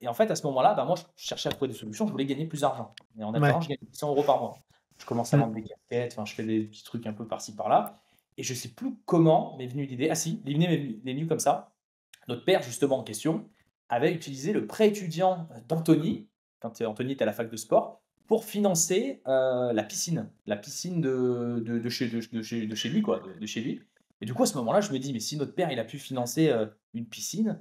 Et en fait, à ce moment-là, bah, moi, je cherchais à trouver des solutions, je voulais gagner plus d'argent. Et en Ouais. attendant, je gagnais 100 euros par mois. Je commence à Mmh. vendre des casquettes, enfin, je fais des petits trucs un peu par-ci par-là. Et je sais plus comment m'est venue l'idée. Ah si, l'idée m'est venue comme ça. Notre père, justement, en question, avait utilisé le prêt étudiant d'Anthony, quand Anthony était à la fac de sport, pour financer la piscine. La piscine de chez lui, quoi, de chez lui. Et du coup, à ce moment-là, je me dis, mais si notre père, il a pu financer une piscine,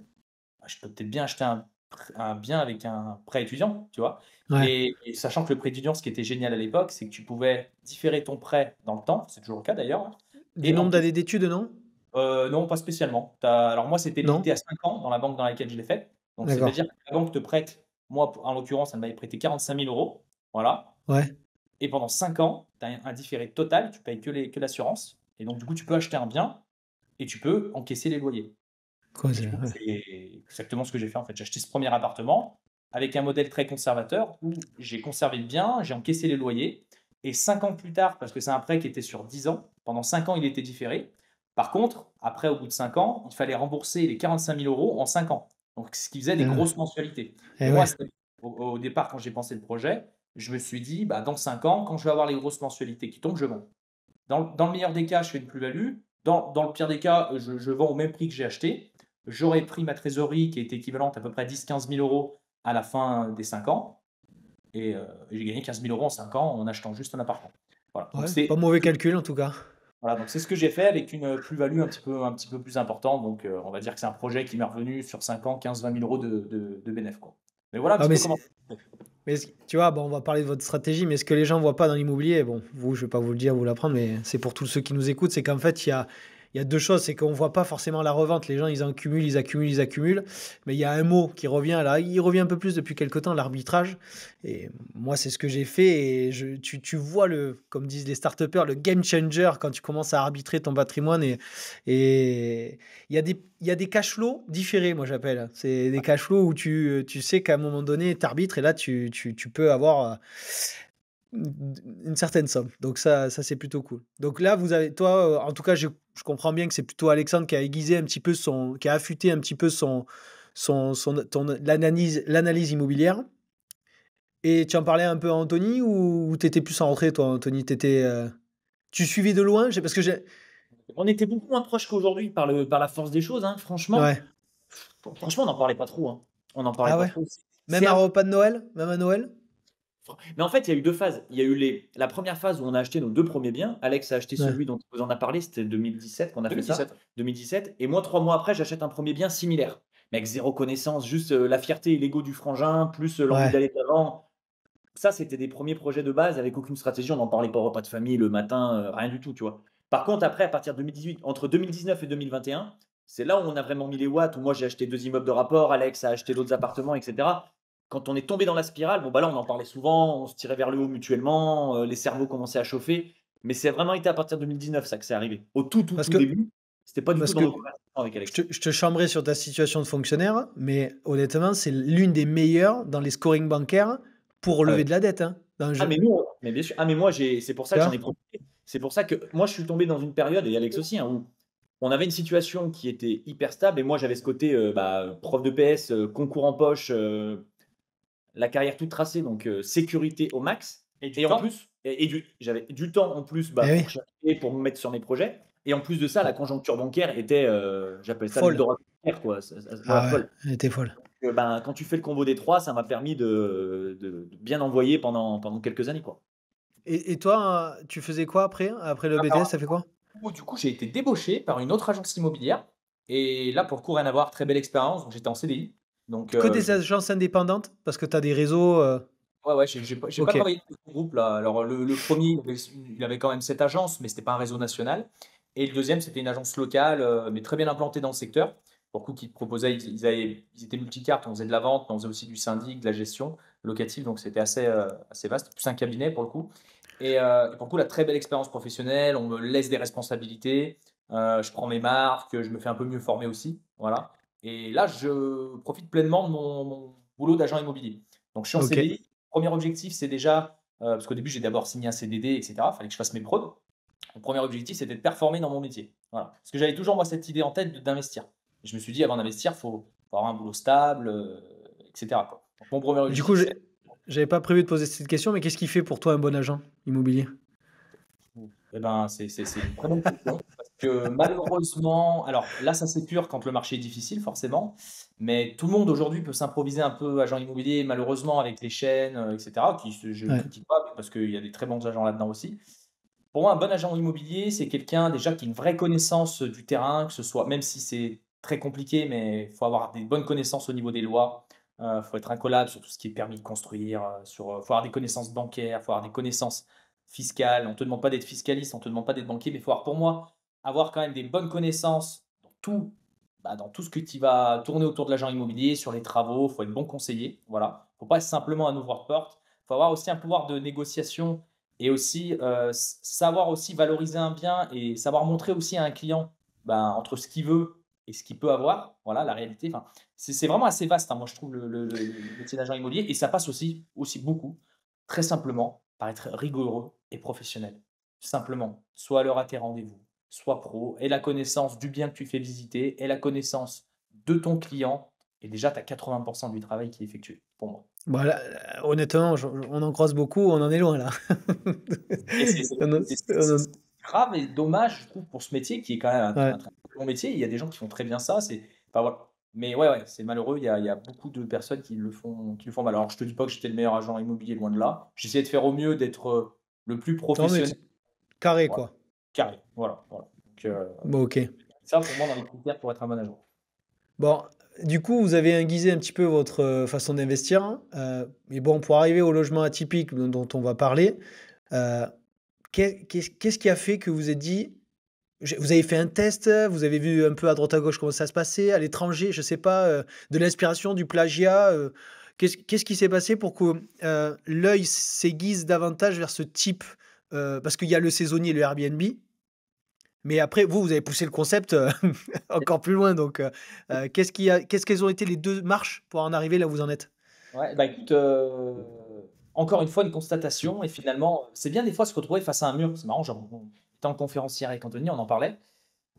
bah, je peux peut-être bien acheter un bien avec un prêt étudiant, tu vois? Ouais. Et sachant que le prêt étudiant, ce qui était génial à l'époque, c'est que tu pouvais différer ton prêt dans le temps, c'est toujours le cas d'ailleurs, hein, Du et en nombre plus, d'années d'études, non? non, pas spécialement. Alors moi, c'était limité Non? à 5 ans dans la banque dans laquelle je l'ai fait. Donc D'accord. c'est-à-dire que la banque te prête, moi, en l'occurrence, elle m'avait prêté 45 000 euros, voilà, Ouais. et pendant 5 ans, tu as un différé total, tu payes que l'assurance, et donc du coup, tu peux acheter un bien et tu peux encaisser les loyers. Quoi, Et du coup, ouais. c'est exactement ce que j'ai fait, en fait. J'ai acheté ce premier appartement avec un modèle très conservateur où j'ai conservé le bien, j'ai encaissé les loyers, et 5 ans plus tard, parce que c'est un prêt qui était sur 10 ans, pendant 5 ans, il était différé. Par contre, après, au bout de 5 ans, il fallait rembourser les 45 000 euros en 5 ans. Donc, ce qui faisait des Eh ouais. grosses mensualités. Et Eh moi, ouais. au départ, quand j'ai pensé le projet, je me suis dit, bah, dans 5 ans, quand je vais avoir les grosses mensualités qui tombent, je vends. Dans le meilleur des cas, je fais une plus-value. Dans le pire des cas, je vends au même prix que j'ai acheté. J'aurais pris ma trésorerie qui était équivalente à peu près 10-15 000 euros à la fin des 5 ans. Et j'ai gagné 15 000 euros en 5 ans en achetant juste un appartement. Voilà. Donc Ouais, pas mauvais calcul en tout cas. c'est ce que j'ai fait avec une plus-value un petit peu plus importante. Donc on va dire que c'est un projet qui m'est revenu sur 5 ans 15-20 000 euros de bénéfice, quoi. Mais voilà un Ah petit mais peu comment. c'est tu vois, bon, on va parler de votre stratégie, mais ce que les gens voient pas dans l'immobilier, bon, vous, je vais pas vous le dire, vous l'apprendre, mais c'est pour tous ceux qui nous écoutent, c'est qu'en fait, il y a 2 choses, c'est qu'on voit pas forcément la revente. Les gens, ils en cumulent, ils accumulent, ils accumulent, mais il y a un mot qui revient là, il revient un peu plus depuis quelque temps, l'arbitrage. Et moi, c'est ce que j'ai fait et tu vois comme disent les start-upers, le game changer quand tu commences à arbitrer ton patrimoine et il y a des cash flows différés, moi j'appelle. C'est des cash flows où tu sais qu'à un moment donné, tu arbitres et là, tu peux avoir une certaine somme. Donc ça c'est plutôt cool. Donc là, toi, en tout cas, je comprends bien que c'est plutôt Alexandre qui a aiguisé un petit peu qui a affûté un petit peu l'analyse immobilière. Et tu en parlais un peu à Anthony ou t'étais plus en retrait, toi, Anthony? Tu suivais de loin? Parce que On était beaucoup moins proches qu'aujourd'hui par la force des choses, hein. Ouais. Franchement, on n'en parlait pas trop, hein. On n'en parlait Ah pas ouais? trop. C'est Même à un peu. repas de Noël? Même à Noël? Mais en fait, il y a eu 2 phases. Il y a eu la première phase où on a acheté nos 2 premiers biens. Alex a acheté Ouais. celui dont il vous en a parlé, c'était 2017 qu'on a fait ça. 2017. Et moi, 3 mois après, j'achète un premier bien similaire. Mais avec 0 connaissance, juste, la fierté et l'ego du frangin, plus, l'envie Ouais. d'aller de l'avant. Ça, c'était des premiers projets de base avec aucune stratégie. On n'en parlait pas au repas de famille le matin, rien du tout, tu vois? Par contre, après, à partir de 2018, entre 2019 et 2021, c'est là où on a vraiment mis les watts, où moi j'ai acheté 2 immeubles de rapport, Alex a acheté d'autres appartements, et cetera. Quand on est tombé dans la spirale, bon, bah, là, on en parlait souvent, on se tirait vers le haut mutuellement, les cerveaux commençaient à chauffer. Mais c'est vraiment été à partir de 2019 ça que c'est arrivé. Au Parce tout que début, c'était pas du tout parce dans que nos conversations avec Alex. je te chambrais sur ta situation de fonctionnaire, mais honnêtement, c'est l'une des meilleures dans les scorings bancaires pour Ah relever ouais. de la dette, hein, dans le Ah mais jeu. nous, mais bien sûr. Ah mais moi c'est pour ça Tu que j'en vois? ai profité. C'est pour ça que moi je suis tombé dans une période, et Alex aussi, hein, où on avait une situation qui était hyper stable et moi j'avais ce côté, bah, prof de PS, concours en poche, la carrière toute tracée, donc sécurité au max. Et du Et en temps. plus j'avais du temps en plus, bah, Eh oui, pour chercher, pour me mettre sur mes projets, et en plus de ça, la conjoncture bancaire était, j'appelle ça folle. l'Eldorado bancaire, quoi, voilà, Ah ouais, folle. elle était folle. Ben, quand tu fais le combo des 3, ça m'a permis de bien envoyer pendant quelques années, quoi. Et toi, tu faisais quoi après le BTS, Alors, tu fait quoi? du coup, j'ai été débauché par une autre agence immobilière, et là, pour le coup, rien à voir, très belle expérience, donc j'étais en CDI. Donc, Que des agences indépendantes? Parce que tu as des réseaux, ouais, ouais, j'ai pas OK. travaillé pour ce groupe-là. Alors, le 1er, il avait quand même 7 agences, mais c'était pas un réseau national. Et le deuxième, c'était une agence locale, mais très bien implantée dans le secteur. Pour le coup, qui proposait, ils étaient multicartes, on faisait de la vente, mais on faisait aussi du syndic, de la gestion locative, donc c'était assez vaste, plus un cabinet pour le coup. Et pour le coup, la très belle expérience professionnelle, on me laisse des responsabilités, je prends mes marques, je me fais un peu mieux former aussi, voilà. Et là, je profite pleinement de mon boulot d'agent immobilier. Donc je suis en OK. CDI. Premier objectif, c'est déjà, parce qu'au début, j'ai d'abord signé un CDD, et cetera. Il fallait que je fasse mes preuves. Mon premier objectif, c'était de performer dans mon métier. Voilà. Parce que j'avais toujours, moi, cette idée en tête d'investir. Et je me suis dit, avant d'investir, faut avoir un boulot stable, etc., quoi. Donc, mon premier Du coup, objectif, c'est j'avais pas prévu de poser cette question, mais qu'est-ce qui fait pour toi un bon agent immobilier? eh ben, c'est une très bonne question parce que malheureusement, alors là, ça c'est pur quand le marché est difficile, forcément, mais tout le monde aujourd'hui peut s'improviser un peu agent immobilier, malheureusement, avec les chaînes, etc., je ne Ouais. critique pas parce qu'il y a des très bons agents là-dedans aussi. Pour moi, un bon agent immobilier, c'est quelqu'un déjà qui a une vraie connaissance du terrain, que ce soit, même si c'est très compliqué, mais il faut avoir des bonnes connaissances au niveau des lois. Il faut être incollable sur tout ce qui est permis de construire, faut avoir des connaissances bancaires, il faut avoir des connaissances fiscales. On ne te demande pas d'être fiscaliste, on ne te demande pas d'être banquier, mais il faut avoir, pour moi, avoir quand même des bonnes connaissances dans tout, dans tout ce que tu vas tourner autour de l'agent immobilier, sur les travaux. Il faut être bon conseiller. Voilà. Il ne faut pas être simplement un ouvre-porte. Il faut avoir aussi un pouvoir de négociation et aussi, savoir aussi valoriser un bien et savoir montrer aussi à un client, entre ce qu'il veut et ce qu'il peut avoir. Voilà, la réalité, enfin, c'est vraiment assez vaste, hein, moi je trouve le métier d'agent immobilier et ça passe aussi beaucoup, très simplement, par être rigoureux et professionnel. Simplement, sois à l'heure à tes rendez-vous, sois pro, aie la connaissance du bien que tu fais visiter, aie la connaissance de ton client et déjà tu as 80 du travail qui est effectué, pour moi. Voilà, honnêtement, on en croise beaucoup, on en est loin là. Et On en- on en- c'est grave et dommage, je trouve, pour ce métier qui est quand même un ouais. très bon métier. Il y a des gens qui font très bien ça, enfin, voilà. Mais ouais, ouais, c'est malheureux, il y a beaucoup de personnes qui le font mal. Alors je te dis pas que j'étais le meilleur agent immobilier, loin de là. J'essayais de faire au mieux, d'être, le plus Non, mais professionnel, c'est carré voilà, quoi. carré, voilà, voilà. Donc, Bon, ok. ça pour moi dans les critères pour être un bon agent. Bon, du coup, vous avez aiguisé un petit peu votre façon d'investir, hein. Mais bon, pour arriver au logement atypique dont on va parler, euh, qu'est-ce qui a fait que vous êtes dit, vous avez fait un test, vous avez vu un peu à droite à gauche comment ça se passait, à l'étranger, je sais pas, de l'inspiration, du plagiat, qu'est-ce qui s'est passé pour que l'œil s'aiguise davantage vers ce type, parce qu'il y a le saisonnier, le Airbnb, mais après, vous avez poussé le concept encore plus loin. Donc, qu'est-ce qu'elles ont été les deux marches pour en arriver là où vous en êtes? Ouais, bah, écoute, encore une fois, une constatation et finalement, c'est bien des fois se retrouver face à un mur. C'est marrant, genre, on était en conférence hier avec Anthony, on en parlait.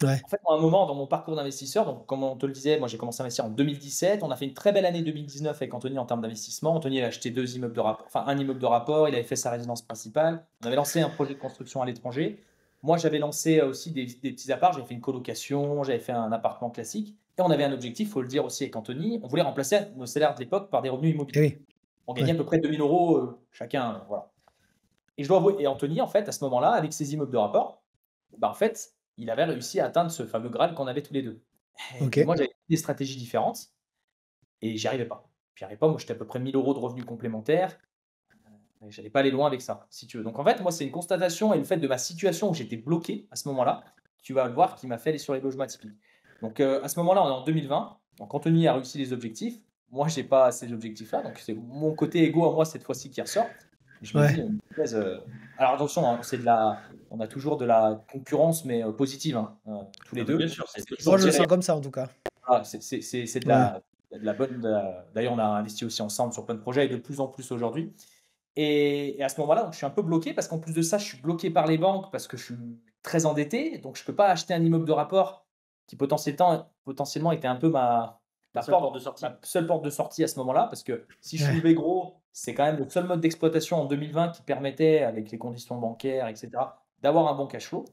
Ouais, En fait, moi, à un moment dans mon parcours d'investisseur, donc comme on te le disait, moi j'ai commencé à investir en 2017. On a fait une très belle année 2019 avec Anthony en termes d'investissement. Anthony il a acheté 2 immeubles de rapport, enfin un immeuble de rapport, il avait fait sa résidence principale. On avait lancé un projet de construction à l'étranger. Moi, j'avais lancé aussi des petits apparts, j'avais fait une colocation, j'avais fait un appartement classique. Et on avait un objectif, il faut le dire aussi avec Anthony, on voulait remplacer nos salaires de l'époque par des revenus eh immobiliers. oui, On gagnait à ouais, peu près 2 000 euros chacun, voilà. Et je dois avouer, et Anthony, en fait, à ce moment-là, avec ses immeubles de rapport, en fait, il avait réussi à atteindre ce fameux Graal qu'on avait tous les deux. ok. Et moi, j'avais des stratégies différentes et j'y arrivais pas. J'y arrivais pas. Moi, j'étais à peu près 1 000 euros de revenus complémentaires. Et j'allais pas aller loin avec ça, si tu veux. Donc, en fait, moi, c'est une constatation et le fait de ma situation où j'étais bloqué à ce moment-là, tu vas le voir, qui m'a fait aller sur les logements atypiques. Donc, à ce moment-là, on est en 2020. Donc, Anthony a réussi les objectifs. Moi, j'ai pas ces objectifs-là. Donc, c'est mon côté égo à moi cette fois-ci qui ressort. Et je me dis, Ouais, punaise, alors attention, hein, on a toujours de la concurrence, mais positive, hein, tous les Ah bah, bien deux. sûr, c'est C'est toujours moi toujours je le positif. sens comme ça en tout cas. voilà, c'est Ouais, de la bonne. D'ailleurs, on a investi aussi ensemble sur plein de projets et de plus en plus aujourd'hui. Et à ce moment-là, donc, je suis un peu bloqué parce qu'en plus de ça, je suis bloqué par les banques parce que je suis très endetté. Donc, je ne peux pas acheter un immeuble de rapport qui potentiellement était un peu La seule porte de sortie. ma seule porte de sortie à ce moment-là. Parce que si je ouais, soulevais gros, c'est quand même le seul mode d'exploitation en 2020 qui permettait, avec les conditions bancaires, etc., d'avoir un bon cash flow.